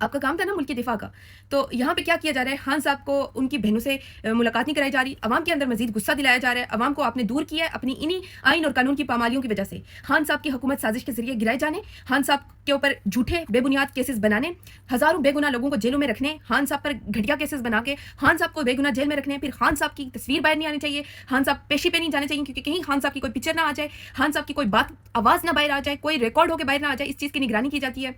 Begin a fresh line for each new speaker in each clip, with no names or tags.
آپ کا کام تھا نا ملک کے دفاع کا. تو یہاں پہ کیا کیا جا رہا ہے, خان صاحب کو ان کی بہنوں سے ملاقات نہیں کرائی جا رہی, عوام کے اندر مزید غصہ دلایا جا رہا ہے, عوام کو آپ نے دور کیا ہے اپنی انہی آئین اور قانون کی پامالیوں کی وجہ سے. خان صاحب کی حکومت سازش کے ذریعے گرائے جانے, خان صاحب کے اوپر جھوٹے بے بنیاد کیسز بنانے, ہزاروں بے گناہ لوگوں کو جیلوں میں رکھنے, خان صاحب پر گھٹیا کیسز بنا کے خان صاحب کو بے گناہ جیل میں رکھنے, پھر خان صاحب کی تصویر باہر نہیں آنی چاہیے, خان صاحب پیشی پہ نہیں جانے چاہیے کیونکہ کہیں خان صاحب کی کوئی پکچر نہ آ جائے, خان صاحب کی کوئی بات آواز نہ باہر آ جائے, کوئی ریکارڈ ہو کے باہر نہ آ جائے, اس چیز کی نگرانی کی جاتی ہے.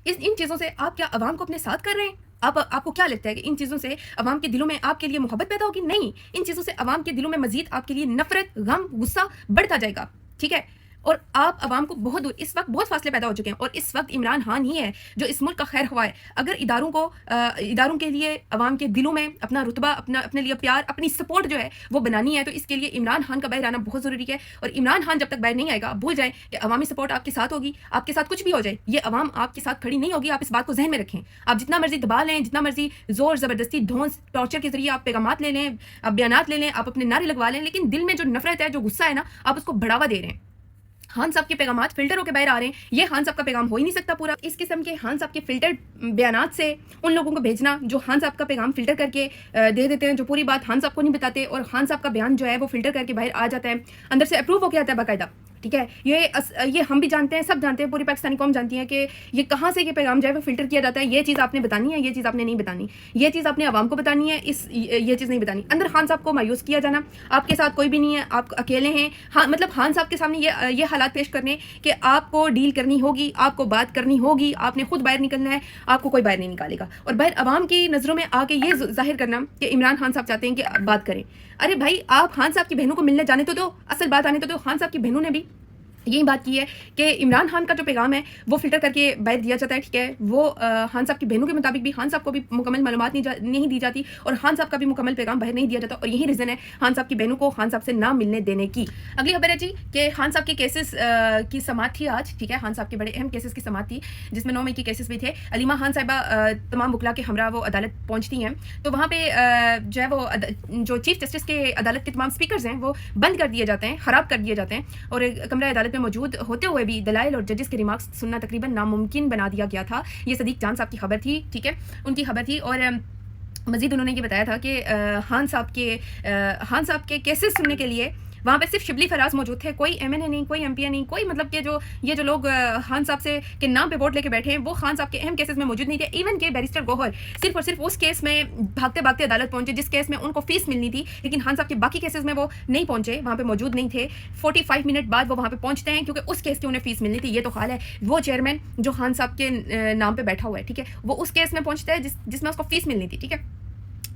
ان چیزوں سے آپ کیا عوام کو اپنے ساتھ کر رہے ہیں؟ آپ کو کیا لگتا ہے کہ ان چیزوں سے عوام کے دلوں میں آپ کے لیے محبت پیدا ہوگی؟ نہیں, ان چیزوں سے عوام کے دلوں میں مزید آپ کے لیے نفرت, غم, غصہ بڑھتا جائے گا. ٹھیک ہے, اور آپ عوام کو بہت دور, اس وقت بہت فاصلے پیدا ہو چکے ہیں, اور اس وقت عمران خان ہی ہے جو اس ملک کا خیر خواہ ہے. اگر اداروں کے لیے عوام کے دلوں میں اپنا رتبہ, اپنے لیے پیار, اپنی سپورٹ جو ہے وہ بنانی ہے, تو اس کے لیے عمران خان کا باہر آنا بہت ضروری ہے. اور عمران خان جب تک باہر نہیں آئے گا, بھول جائیں کہ عوامی سپورٹ آپ کے ساتھ ہوگی, آپ کے ساتھ کچھ بھی ہو جائے, یہ عوام آپ کے ساتھ کھڑی نہیں ہوگی. آپ اس بات کو ذہن میں رکھیں. آپ جتنا مرضی دبا لیں, جتنا مرضی زور زبردستی دھونس ٹارچر کے ذریعے آپ پیغامات لے لیں, آپ بیانات لے لیں, آپ اپنے نعرے لگوا لیں, لیکن دل میں جو نفرت ہے, جو غصہ ہے نا, آپ اس کو بڑھاوا دے رہے ہیں. خان صاحب کے پیغامات فلٹر ہو کے باہر آ رہے ہیں, یہ خان صاحب کا پیغام ہو ہی نہیں سکتا پورا. اس قسم کے خان صاحب کے فلٹر بیانات سے ان لوگوں کو بھیجنا جو خان صاحب کا پیغام فلٹر کر کے دے دیتے ہیں, جو پوری بات خان صاحب کو نہیں بتاتے, اور خان صاحب کا بیان جو ہے وہ فلٹر کر کے باہر آ جاتا ہے, اندر سے اپروو ہو کے آتا ہے باقاعدہ. ٹھیک ہے, یہ ہم بھی جانتے ہیں, سب جانتے ہیں, پوری پاکستانی قوم جانتی ہے کہ یہ کہاں سے یہ پیغام جو ہے وہ فلٹر کیا جاتا ہے. یہ چیز آپ نے بتانی ہے, یہ چیز آپ نے نہیں بتانی, یہ چیز آپ نے عوام کو بتانی ہے, یہ چیز نہیں بتانی. اندر خان صاحب کو مایوس کیا جانا, آپ کے ساتھ کوئی بھی نہیں ہے, آپ اکیلے ہیں. ہاں, مطلب خان صاحب کے سامنے یہ حالات پیش کرنے کہ آپ کو ڈیل کرنی ہوگی, آپ کو بات کرنی ہوگی, آپ نے خود باہر نکلنا ہے, آپ کو کوئی باہر نہیں نکالے گا. اور باہر عوام کی نظروں میں آ کے یہ ظاہر کرنا کہ عمران خان صاحب چاہتے ہیں کہ بات کریں. ارے بھائی, آپ خان صاحب کی بہنوں کو ملنے جانے تو دو, اصل بات آنے تو دو. خان صاحب کی بہنوں نے بھی یہی بات کی ہے کہ عمران خان کا جو پیغام ہے وہ فلٹر کر کے باہر دیا جاتا ہے. ٹھیک ہے, وہ خان صاحب کی بہنوں کے مطابق بھی خان صاحب کو بھی مکمل معلومات نہیں دی جاتی, اور خان صاحب کا بھی مکمل پیغام باہر نہیں دیا جاتا, اور یہی ریزن ہے خان صاحب کی بہنوں کو خان صاحب سے نہ ملنے دینے کی. اگلی خبر ہے جی کہ خان صاحب کے کیسز کی سماعت تھی آج. ٹھیک ہے, خان صاحب کے بڑے اہم کیسز کی سماعت تھی جس میں 9 مئی کے کیسز بھی تھے. علیمہ خان صاحبہ تمام وکلا کے ہمراہ وہ عدالت پہنچتی ہیں, تو وہاں پہ جو ہے وہ جو چیف جسٹس کے عدالت کے تمام اسپیکرز ہیں وہ بند کر دیے جاتے ہیں, خراب کر دیے جاتے ہیں, اور کمرہ عدالت میں موجود ہوتے ہوئے بھی دلائل اور ججز کے ریمارکس سننا تقریباً ناممکن بنا دیا گیا تھا. یہ صدیق جان صاحب کی خبر تھی. ٹھیک ہے, ان کی خبر تھی, اور مزید انہوں نے یہ بتایا تھا کہ خان صاحب کے کیسز سننے کے لیے وہاں پہ صرف شبلی فراز موجود تھے, کوئی ایم این اے نہیں, کوئی ایم پی اے نہیں, کوئی مطلب کہ یہ جو لوگ خان صاحب سے کے نام پہ ووٹ لے کے بیٹھے ہیں وہ خان صاحب کے اہم کیسز میں موجود نہیں تھے. ایون کہ بیرسٹر گوہر صرف اور صرف اس کیس میں بھاگتے بھاگتے عدالت پہنچے جس کیس میں ان کو فیس ملنی تھی, لیکن خان صاحب کے باقی کیسز میں وہ نہیں پہنچے, وہاں پہ موجود نہیں تھے. 45 منٹ بعد وہ وہاں پہ پہنچتے ہیں کیونکہ اس کیس کی انہیں فیس ملنی تھی. یہ تو حال ہے, وہ چیئرمین جو خان صاحب کے نام پہ بیٹھا ہوا ہے, ٹھیک ہے, وہ اس کیس میں پہنچتا ہے جس میں اس کو فیس ملنی تھی. ٹھیک ہے,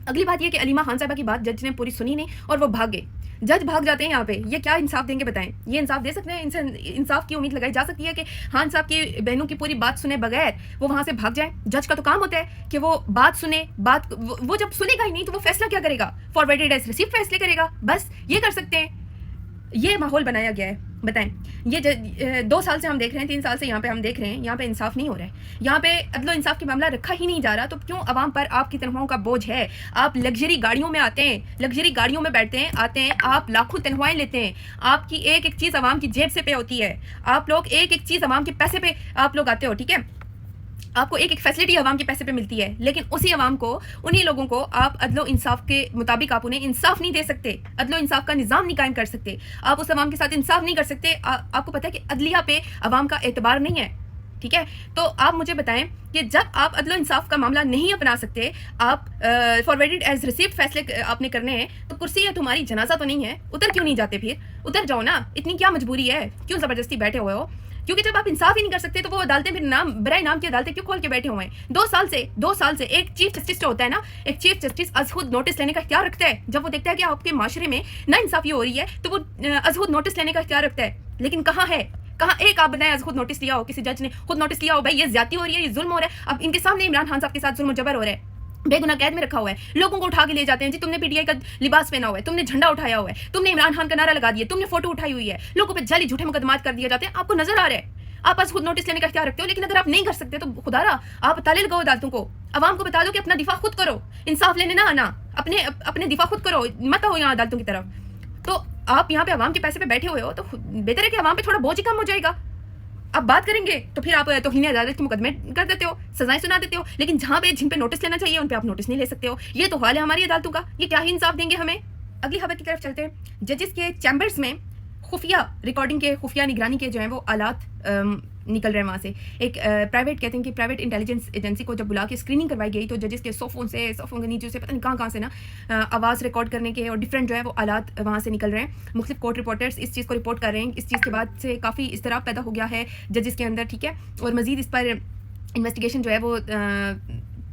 اگلی بات یہ کہ علیمہ خان صاحبہ کی بات جج نے پوری سنی نہیں اور وہ بھاگ گئے. جج بھاگ جاتے ہیں یہاں پہ, یہ کیا انصاف دیں گے بتائیں؟ یہ انصاف دے سکتے ہیں؟ ان سے انصاف کی امید لگائی جا سکتی ہے کہ خان صاحب کی بہنوں کی پوری بات سنے بغیر وہ وہاں سے بھاگ جائیں؟ جج کا تو کام ہوتا ہے کہ وہ بات سنے, وہ جب سنے گا ہی نہیں تو وہ فیصلہ کیا کرے گا؟ فارورڈڈ ایز ریسیو فیصلے کرے گا, بس یہ کر سکتے ہیں. یہ ماحول بنایا گیا ہے. بتائیں, یہ 2 سال سے ہم دیکھ رہے ہیں, 3 سال سے یہاں پہ ہم دیکھ رہے ہیں, یہاں پہ انصاف نہیں ہو رہا ہے, یہاں پہ عدل و انصاف کی معاملہ رکھا ہی نہیں جا رہا. تو کیوں عوام پر آپ کی تنخواہوں کا بوجھ ہے؟ آپ لگژری گاڑیوں میں آتے ہیں, لگژری گاڑیوں میں بیٹھتے ہیں, آتے ہیں, آپ لاکھوں تنخواہیں لیتے ہیں, آپ کی ایک ایک چیز عوام کی جیب سے پے ہوتی ہے, آپ لوگ ایک ایک چیز عوام کے پیسے پہ آپ لوگ آتے ہو. ٹھیک ہے, آپ کو ایک ایک فیسلٹی عوام کے پیسے پہ ملتی ہے, لیکن اسی عوام کو, انہی لوگوں کو آپ عدل و انصاف کے مطابق آپ انہیں انصاف نہیں دے سکتے, عدل و انصاف کا نظام نہیں قائم کر سکتے, آپ اس عوام کے ساتھ انصاف نہیں کر سکتے. آپ کو پتہ ہے کہ عدلیہ پہ عوام کا اعتبار نہیں ہے. ٹھیک ہے, تو آپ مجھے بتائیں کہ جب آپ عدل و انصاف کا معاملہ نہیں اپنا سکتے, آپ فارورڈڈ ایز ریسیوڈ فیصلے آپ نے کرنے ہیں, تو کرسی ہے تمہاری, جنازہ تو نہیں ہے, ادھر کیوں نہیں جاتے؟ پھر ادھر جاؤ نا, اتنی کیا مجبوری ہے, کیوں زبردستی بیٹھے ہوئے ہو؟ کیونکہ جب آپ انصاف ہی نہیں کر سکتے تو وہ عدالتیں پھر برائے نام کی عدالتیں کیوں کھول کے بیٹھے ہوئے ہیں؟ 2 سال سے ایک چیف جسٹس جو ہوتا ہے نا, ایک چیف جسٹس از خود نوٹس لینے کا اختیار رکھتا ہے. جب وہ دیکھتا ہے کہ آپ کے معاشرے میں نا انصافی ہو رہی ہے تو وہ از خود نوٹس لینے کا اختیار رکھتا ہے. لیکن کہاں ہے, کہاں ایک آپ بتائیں از خود نوٹس لیا ہو, کسی جج نے خود نوٹس لیا ہو بھائی یہ زیادتی ہو رہی ہے, یہ ظلم ہو رہا ہے. اب ان کے سامنے عمران خان صاحب کے ساتھ ظلم و جبر ہو رہا ہے, بے گناہ قید میں رکھا ہوا ہے, لوگوں کو اٹھا کے لے جاتے ہیں, جی تم نے پی ٹی آئی کا لباس پہنا ہوا ہے, تم نے جھنڈا اٹھایا ہوا ہے, تم نے عمران خان کا نعرہ لگا دیا, تم نے فوٹو اٹھائی ہوئی ہے, لوگوں پہ جعلی جھوٹے مقدمات کر دیے جاتے ہیں. آپ کو نظر آ رہا ہے, آپ از خود نوٹس لینے کا اختیار رکھتے ہو, لیکن اگر آپ نہیں کر سکتے تو خدا را آپ تالے لگاؤ عدالتوں کو, عوام کو بتا دو کہ اپنا دفاع خود کرو, انصاف لینے نہ آنا, اپنے دفاع خود کرو, مت ہو یہاں عدالتوں کی طرف. تو آپ یہاں پہ عوام کے پیسے پہ بیٹھے ہوئے ہو, تو بہتر ہے کہ عوام پہ تھوڑا بوجھ کم ہو جائے گا. آپ بات کریں گے تو پھر آپ توہین عدالت کے مقدمے کر دیتے ہو, سزائیں سنا دیتے ہو, لیکن جن پہ نوٹس لینا چاہیے ان پہ آپ نوٹس نہیں لے سکتے ہو. یہ تو حال ہے ہماری عدالتوں کا, یہ کیا ہی انصاف دیں گے ہمیں. اگلی خبر کی طرف چلتے ہیں. ججز کے چیمبرز میں خفیہ ریکارڈنگ کے, خفیہ نگرانی کے جو ہیں وہ آلات نکل رہے ہیں وہاں سے. ایک پرائیویٹ کہتے ہیں کہ پرائیویٹ انٹیلیجنس ایجنسی کو جب بلا کے اسکریننگ کروائی گئی تو ججز کے 100 فون کے نیچے سے پتہ نہیں کہاں سے نا آواز ریکارڈ کرنے کے اور ڈفرینٹ جو ہے وہ آلات وہاں سے نکل رہے ہیں. مختلف کورٹ رپورٹرز اس چیز کو رپورٹ کر رہے ہیں. اس چیز کے بعد سے کافی اضطراب پیدا ہو گیا ہے ججز کے اندر, ٹھیک ہے, اور مزید اس پر انویسٹیگیشن جو ہے وہ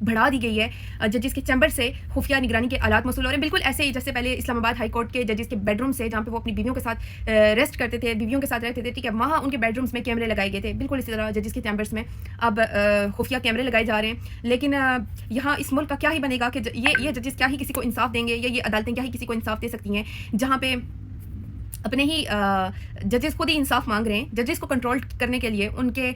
بڑھا دی گئی ہے. ججز کے چیمبر سے خفیہ نگرانی کے آلات موصول ہو رہے ہیں, بالکل ایسے ہی جیسے پہلے اسلام آباد ہائی کورٹ کے ججز کے بیڈ روم سے جہاں پہ وہ اپنی بیویوں کے ساتھ ریسٹ کرتے تھے, بیویوں کے ساتھ رہتے تھے, ٹھیک ہے, وہاں ان کے بیڈ رومس میں کیمرے لگائے گئے تھے. بالکل اسی طرح ججز کے چیمبرس میں اب خفیہ کیمرے لگائے جا رہے ہیں. لیکن یہاں اس ملک کا کیا ہی بنے گا کہ یہ ججز کیا ہی کسی کو انصاف دیں گے, یا یہ عدالتیں کیا ہی کسی کو انصاف دے سکتی ہیں جہاں پہ اپنے ہی ججز خود ہی انصاف مانگ رہے ہیں. ججز کو کنٹرول کرنے کے لیے ان کے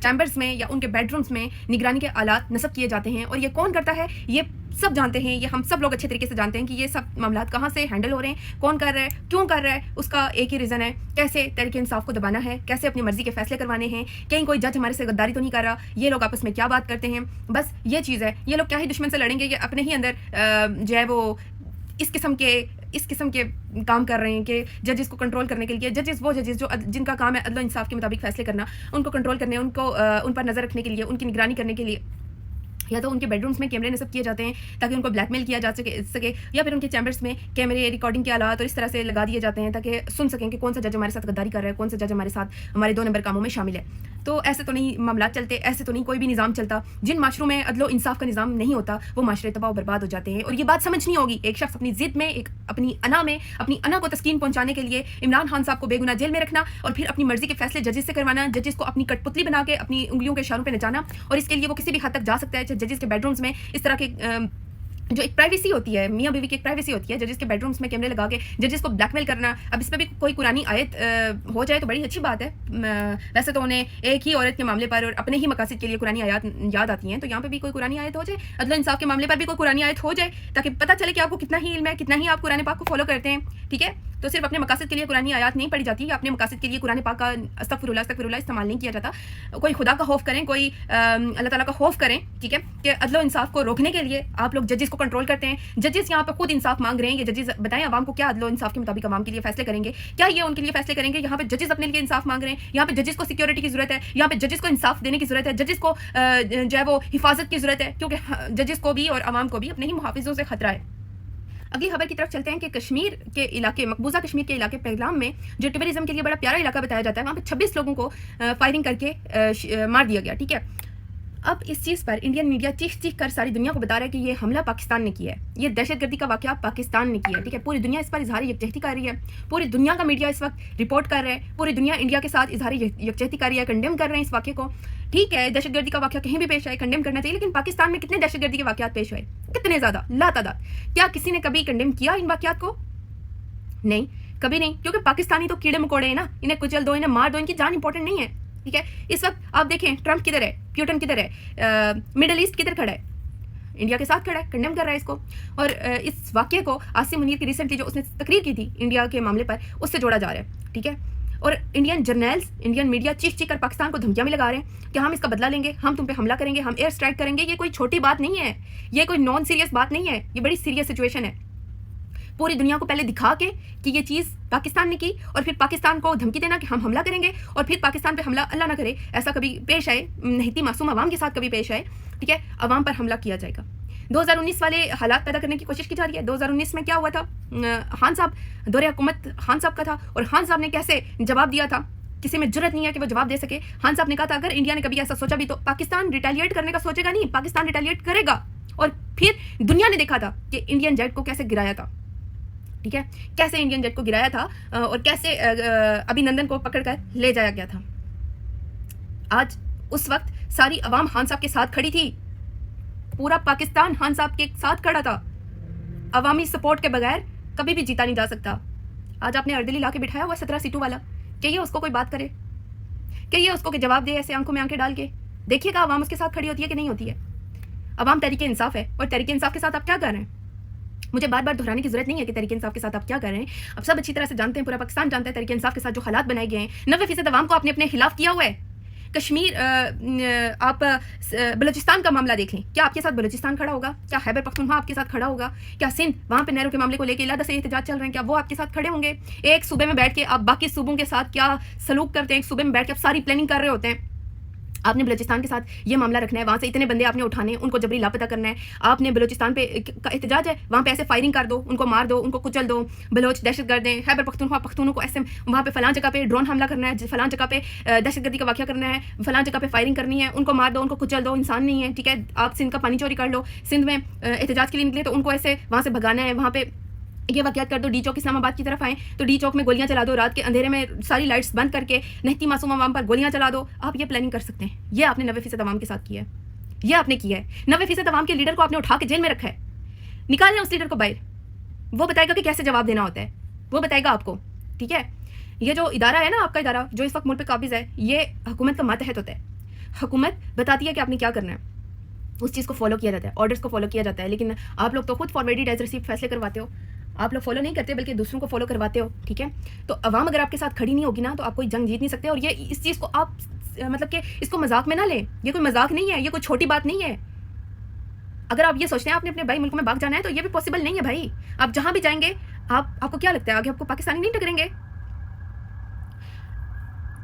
چیمبرز میں یا ان کے بیڈ رومس میں نگرانی کے آلات نصب کیے جاتے ہیں. اور یہ کون کرتا ہے یہ سب جانتے ہیں, یہ ہم سب لوگ اچھے طریقے سے جانتے ہیں کہ یہ سب معاملات کہاں سے ہینڈل ہو رہے ہیں, کون کر رہا ہے, کیوں کر رہا ہے. اس کا ایک ہی ریزن ہے, کیسے تحریک انصاف کو دبانا ہے, کیسے اپنی مرضی کے فیصلے کروانے ہیں, کہیں کوئی جج ہمارے سے غداری تو نہیں کر رہا, یہ لوگ آپس میں کیا بات کرتے ہیں, بس یہ چیز ہے. یہ لوگ کیا ہی دشمن سے لڑیں گے, یہ اپنے ہی اندر جو ہے وہ اس قسم کے کام کر رہے ہیں کہ ججز کو کنٹرول کرنے کے لیے. وہ ججز جو جن کا کام ہے عدل و انصاف کے مطابق فیصلے کرنا, ان کو کنٹرول کرنے, ان پر نظر رکھنے کے لیے, ان کی نگرانی کرنے کے لیے یا تو ان کے بیڈ رومس میں کیمرے نصب کیے جاتے ہیں تاکہ ان کو بلیک میل کیا جا سکے, یا پھر ان کے چیمبرس میں کیمرے ریکارڈنگ کے آلات اور اس طرح سے لگا دیے جاتے ہیں تاکہ سن سکیں کہ کون سا جج ہمارے ساتھ غداری کر رہا ہے, کون سا جج ہمارے ساتھ ہمارے 2 نمبر کاموں میں شامل ہے. تو ایسے تو نہیں معاملات چلتے, ایسے تو نہیں کوئی بھی نظام چلتا. جن معاشروں میں عدل و انصاف کا نظام نہیں ہوتا وہ معاشرے تباہ و برباد ہو جاتے ہیں. اور یہ بات سمجھنی ہوگی, ایک شخص اپنی ضد میں, اپنی انا کو تسکین پہنچانے کے لیے عمران خان صاحب کو بے گناہ جیل میں رکھنا اور پھر اپنی مرضی کے فیصلے ججز سے کروانا, ججز کو اپنی کٹ پتلی بنا کے اپنی انگلیوں کے اشاروں پہ نچانا. اور اس کے لیے وہ کسی بھی حد تک جا سکتا ہے. ججز کے بیڈ رومس میں اس طرح کے جو ایک پرائیویسی ہوتی ہے, میاں بیوی کی ایک پرائیویسی ہوتی ہے, ججز کے بیڈ رومس میں کیمرے لگا کے ججز کو بلیک میل کرنا. اب اس پہ بھی کوئی قرآنی آیت ہو جائے تو بڑی اچھی بات ہے. ویسے تو انہیں ایک ہی عورت کے معاملے پر اور اپنے ہی مقاصد کے لیے قرآنی آیات یاد آتی ہیں, تو یہاں پہ بھی کوئی قرآنی آیت ہو جائے, عدل و انصاف کے معاملے پر بھی کوئی قرآنی آیت ہو جائے تاکہ پتہ چلے کہ آپ کو کتنا ہی علم ہے, کتنا ہی آپ قرآن پاک کو فالو کرتے ہیں, ٹھیک ہے. تو صرف اپنے مقاصد کے لیے قرآنی آیات نہیں پڑھی جاتی, اپنے مقاصد کے لیے قرآن پاک کا استغفر اللہ استعمال نہیں کیا جاتا. کوئی خدا کا خوف کریں, کوئی اللہ تعالیٰ کا خوف کریں, ٹھیک ہے, کہ عدل و انصاف کو روکنے کے لیے آپ لوگ ججز کو کنٹرول کرتے ہیں. ججز یہاں پہ خود انصاف مانگ رہے ہیں, یہ ججز بتائیں عوام کو کیا عدل و انصاف کے مطابق عوام کے لیے فیصلے کریں گے, کیا یہ ان کے لیے فیصلے کریں گے. یہاں پہ ججز اپنے لیے انصاف مانگ رہے ہیں, یہاں پہ ججز کو سیکیورٹی کی ضرورت ہے, یہاں پہ ججز کو انصاف دینے کی ضرورت ہے, ججز کو جو ہے وہ حفاظت کی ضرورت ہے, کیونکہ ججز کو بھی اور عوام کو بھی اپنے ہی محافظوں سے خطرہ ہے. اگلی خبر کی طرف چلتے ہیں کہ کشمیر کے علاقے, مقبوضہ کشمیر کے علاقے پہلگام میں جو ٹورزم کے لیے بڑا پیارا علاقہ بتایا جاتا ہے, وہاں پہ 26 لوگوں کو فائرنگ کر کے مار دیا گیا, ٹھیک ہے. اب اس چیز پر انڈین میڈیا چیخ کر ساری دنیا کو بتا رہا ہے کہ یہ حملہ پاکستان نے کیا ہے, یہ دہشت گردی کا واقعہ پاکستان نے کیا ہے, ٹھیک ہے. پوری دنیا اس پر اظہار یکجہتی کر رہی ہے, پوری دنیا کا میڈیا اس وقت رپورٹ کر رہا ہے, پوری دنیا انڈیا کے ساتھ اظہار یکجہتی کر رہی ہے, کنڈیم کر رہے ہیں اس واقعے کو. ٹھیک ہے, دہشت گردی کا واقعہ کہیں بھی پیش آئے کنڈیم کرنا چاہیے, لیکن پاکستان میں کتنے دہشت گردی کے واقعات پیش ہوئے, کتنے زیادہ, لاتعداد. کیا کسی نے کبھی کنڈیم کیا ان واقعات کو؟ نہیں, کبھی نہیں, کیونکہ پاکستانی تو کیڑے مکوڑے ہیں نا, انہیں کچل دو, انہیں مار دو, ان کی جان امپورٹنٹ نہیں ہے, ٹھیک ہے. اس وقت آپ دیکھیں ٹرمپ کدھر ہے, پیوٹن کدھر ہے, مڈل ایسٹ کدھر کھڑا ہے, انڈیا کے ساتھ کھڑا ہے, کنڈیم کر رہا ہے اس کو. اور اس واقعے کو عاصم منیر کی ریسنٹلی جو اس نے تقریر کی تھی انڈیا کے معاملے پر, اس سے جوڑا جا رہا ہے, ٹھیک ہے. اور انڈین جرنلز, انڈین میڈیا چیخ کر پاکستان کو دھمکیاں بھی لگا رہے ہیں کہ ہم اس کا بدلہ لیں گے, ہم تم پہ حملہ کریں گے, ہم ایئر اسٹرائک کریں گے. یہ کوئی چھوٹی بات نہیں ہے, یہ کوئی نان سیریس بات نہیں ہے, یہ بڑی سیریس سچویشن ہے. پوری دنیا کو پہلے دکھا کے کہ یہ چیز پاکستان نے کی, اور پھر پاکستان کو دھمکی دینا کہ ہم حملہ کریں گے, اور پھر پاکستان پہ حملہ اللہ نہ کرے ایسا کبھی پیش آئے, نہتی معصوم عوام کے ساتھ کبھی پیش آئے, ٹھیک ہے, عوام پر حملہ کیا جائے گا. 2019 والے حالات پیدا کرنے کی کوشش کی جا رہی ہے. 2019 میں کیا ہوا تھا, خان صاحب, دور حکومت خان صاحب کا تھا, اور خان صاحب نے کیسے جواب دیا تھا, کسی میں جرت نہیں ہے کہ وہ جواب دے سکے. خان صاحب نے کہا تھا اگر انڈیا نے کبھی ایسا سوچا بھی تو پاکستان ریٹیلیٹ کرنے کا سوچے گا نہیں, پاکستان ریٹیلیٹ کرے گا. اور پھر دنیا نے دیکھا تھا کہ انڈین جیٹ کو کیسے گرایا تھا, ٹھیک ہے, کیسے انڈین جیٹ کو گرایا تھا, اور کیسے ابھی نندن کو پکڑ کر لے جایا گیا تھا. آج اس وقت ساری عوام خان صاحب کے ساتھ کھڑی تھی, پورا پاکستان خان صاحب کے ساتھ کھڑا تھا. عوامی سپورٹ کے بغیر کبھی بھی جیتا نہیں جا سکتا. آج آپ نے اردلی لا کے بٹھایا ہوا 17 سیٹوں والا, چاہیے اس کو کوئی بات کرے, چاہیے اس کو کہ جواب دے ایسے آنکھوں میں آنکھیں ڈال کے. دیکھیے گا عوام اس کے ساتھ کھڑی ہوتی ہے کہ نہیں ہوتی ہے. عوام تحریک انصاف ہے, اور تحریک انصاف کے ساتھ آپ کیا کر رہے ہیں, مجھے بار بار دہرانے کی ضرورت نہیں ہے کہ تحریک انصاف کے ساتھ آپ کیا کر رہے ہیں. اب سب اچھی طرح سے جانتے ہیں, پورا پاکستان جانتا ہے تحریک انصاف کے ساتھ جو حالات بنائے گئے ہیں. 90% عوام کو آپ نے اپنے خلاف کیا ہوا ہے. کشمیر آپ بلوچستان کا معاملہ دیکھ لیں, کیا آپ کے ساتھ بلوچستان کھڑا ہوگا؟ کیا خیبر پختونخوا آپ کے ساتھ کھڑا ہوگا؟ کیا سندھ وہاں پہ نہروں کے معاملے کو لے کے علیحدہ سے احتجاج چل رہے ہیں, کیا وہ آپ کے ساتھ کھڑے ہوں گے؟ ایک صوبے میں بیٹھ کے آپ باقی صوبوں کے ساتھ کیا سلوک کرتے ہیں, ایک صوبے میں بیٹھ کے آپ ساری پلاننگ کر رہے ہوتے ہیں. آپ نے بلوچستان کے ساتھ یہ معاملہ رکھنا ہے, وہاں سے اتنے بندے آپ نے اٹھانے ہیں, ان کو جبری لاپتہ کرنا ہے. آپ نے بلوچستان پہ کا احتجاج ہے, وہاں پہ ایسے فائرنگ کر دو, ان کو مار دو, ان کو کچل دو, بلوچ دہشت گرد ہیں. خیبر پختونخوا پختونوں کو ایسے وہاں پہ فلاں جگہ پہ ڈرون حملہ کرنا ہے, فلاں جگہ پہ دہشت گردی کا واقعہ کرنا ہے, فلاں جگہ پہ فائرنگ کرنی ہے, ان کو مار دو, ان کو کچل دو, انسان نہیں ہے, ٹھیک ہے. آپ سندھ کا پانی چوری کر لو, سندھ میں احتجاج کے لیے نکلے تو ان کو ایسے وہاں سے بھگانا ہے, وہاں پہ یہ واقعات کر دو. ڈی چوک اسلام آباد کی طرف آئیں تو ڈی چوک میں گولیاں چلا دو, رات کے اندھیرے میں ساری لائٹس بند کر کے نہتی معصوم عوام پر گولیاں چلا دو. آپ یہ پلاننگ کر سکتے ہیں. یہ آپ نے 90% عوام کے ساتھ کیا ہے, یہ آپ نے کیا ہے. 90% عوام کے لیڈر کو آپ نے اٹھا کے جیل میں رکھا ہے. نکال لیں اس لیڈر کو باہر, وہ بتائے گا کہ کیسے جواب دینا ہوتا ہے, وہ بتائے گا آپ کو, ٹھیک ہے. یہ جو ادارہ ہے نا آپ کا ادارہ جو اس وقت ملک پہ قابض ہے, یہ حکومت کا ماتحت ہوتا ہے. حکومت بتاتی ہے کہ آپ نے کیا کرنا ہے, اس چیز کو فالو کیا جاتا ہے, آرڈرس کو فالو کیا جاتا ہے. لیکن آپ لوگ تو خود فارورڈ ایز ریسیو فیصلے کرواتے ہو, آپ لوگ فالو نہیں کرتے بلکہ دوسروں کو فالو کرواتے ہو, ٹھیک ہے. تو عوام اگر آپ کے ساتھ کھڑی نہیں ہوگی نا تو آپ کوئی جنگ جیت نہیں سکتے. اور یہ اس چیز کو آپ مطلب کہ اس کو مذاق میں نہ لیں, یہ کوئی مذاق نہیں ہے, یہ کوئی چھوٹی بات نہیں ہے. اگر آپ یہ سوچتے ہیں آپ نے اپنے بھائی ملک میں بھاگ جانا ہے تو یہ بھی پاسبل نہیں ہے بھائی. آپ جہاں بھی جائیں گے آپ کو کیا لگتا ہے آگے آپ کو پاکستانی نہیں ٹکریں گے؟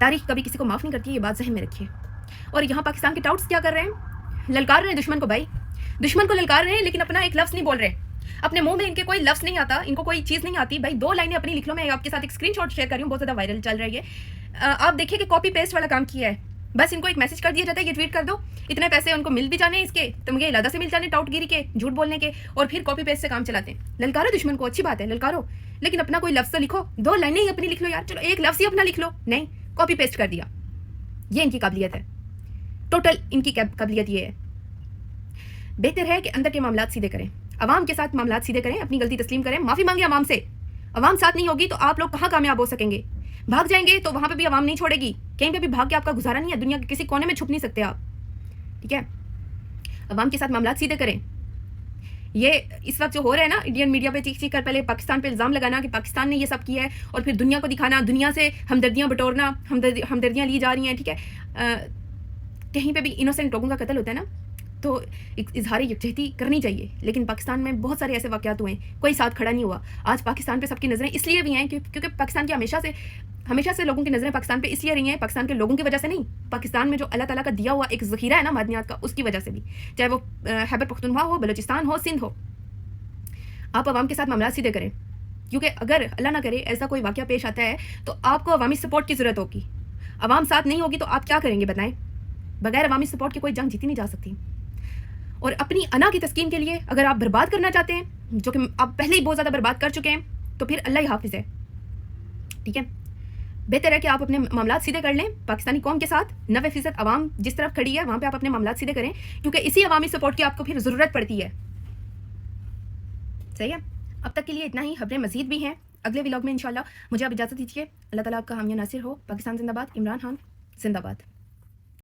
تاریخ کبھی کسی کو معاف نہیں کرتی, یہ بات ذہن میں رکھیے. اور یہاں پاکستان کے ٹاؤٹس کیا کر رہے ہیں, للکار رہے ہیں دشمن کو. بھائی دشمن کو للکار رہے ہیں لیکن اپنا ایک لفظ نہیں بول رہے, اپنے منہ میں ان کے کوئی لفظ نہیں آتا, ان کو کوئی چیز نہیں آتی. بھائی 2 لائنیں اپنی لکھ لو. میں آپ کے ساتھ ایک اسکرین شاٹ شیئر کر رہی ہوں, بہت زیادہ وائرل چل رہی ہے. آپ دیکھیے کہ کاپی پیسٹ والا کام کیا ہے. بس ان کو ایک میسج کر دیا جاتا ہے, یہ ٹویٹ کر دو, اتنے پیسے ان کو مل بھی جانے ہیں اس کے, تم یہ علادہ سے مل جانے ٹاؤٹ گیری کے, جھوٹ بولنے کے, اور پھر کاپی پیسٹ سے کام چلاتے ہیں. للکارو دشمن کو, اچھی بات ہے للکارو, لیکن اپنا کوئی لفظ تو لکھو. 2 لائنیں ہی اپنی لکھ لو یار, چلو ایک لفظ ہی اپنا لکھ لو. نہیں, کاپی پیسٹ کر دیا. یہ ان کی قابلیت ہے, ٹوٹل ان کی قابلیت یہ ہے. بہتر ہے کہ اندر کے معاملات سیدھے کریں, عوام کے ساتھ معاملات سیدھے کریں, اپنی غلطی تسلیم کریں, معافی مانگیں عوام سے. عوام ساتھ نہیں ہوگی تو آپ لوگ کہاں کامیاب ہو سکیں گے؟ بھاگ جائیں گے تو وہاں پہ بھی عوام نہیں چھوڑے گی, کہیں پہ بھی بھاگ کے آپ کا گزارا نہیں ہے, دنیا کے کسی کونے میں چھپ نہیں سکتے آپ, ٹھیک ہے. عوام کے ساتھ معاملات سیدھے کریں. یہ اس وقت جو ہو رہا ہے نا انڈین میڈیا پہ چیخ چیخ کر پہلے پاکستان پہ الزام لگانا کہ پاکستان نے یہ سب کیا ہے, اور پھر دنیا کو دکھانا, دنیا سے ہمدردیاں بٹورنا, ہمدردیاں لی جا رہی ہیں, ٹھیک ہے. کہیں پہ بھی انوسینٹ لوگوں کا قتل ہوتا ہے نا تو اظہار یکجہتی کرنی چاہیے. لیکن پاکستان میں بہت سارے ایسے واقعات ہوئے ہیں, کوئی ساتھ کھڑا نہیں ہوا. آج پاکستان پہ سب کی نظریں اس لیے بھی ہیں کیونکہ پاکستان کی ہمیشہ سے لوگوں کی نظریں پاکستان پہ اس لیے رہی ہیں, پاکستان کے لوگوں کی وجہ سے نہیں, پاکستان میں جو اللہ تعالیٰ کا دیا ہوا ایک ذخیرہ ہے نا معدنیات کا, اس کی وجہ سے بھی, چاہے وہ خیبر پختونخوا ہو, بلوچستان ہو, سندھ ہو. آپ عوام کے ساتھ معاملات سیدھے کریں, کیونکہ اگر اللہ نہ کرے ایسا کوئی واقعہ پیش آتا ہے تو آپ کو عوامی سپورٹ کی ضرورت ہوگی. عوام ساتھ نہیں ہوگی تو آپ کیا کریں گے بتائیں؟ بغیر عوامی سپورٹ کی کوئی جنگ جیتی نہیں جا سکتی. اور اپنی انا کی تسکین کے لیے اگر آپ برباد کرنا چاہتے ہیں, جو کہ آپ پہلے ہی بہت زیادہ برباد کر چکے ہیں, تو پھر اللہ ہی حافظ ہے, ٹھیک ہے. بہتر ہے کہ آپ اپنے معاملات سیدھے کر لیں پاکستانی قوم کے ساتھ. 90% عوام جس طرف کھڑی ہے وہاں پہ آپ اپنے معاملات سیدھے کریں, کیونکہ اسی عوامی سپورٹ کی آپ کو پھر ضرورت پڑتی ہے. صحیح ہے. اب تک کے لیے اتنا ہی, خبریں مزید بھی ہیں اگلے ولاگ میں انشاءاللہ. مجھے آپ اجازت دیجیے. اللہ تعالیٰ آپ کا حامی ناصر ہو. پاکستان زندہ باد. عمران خان زندہ باد.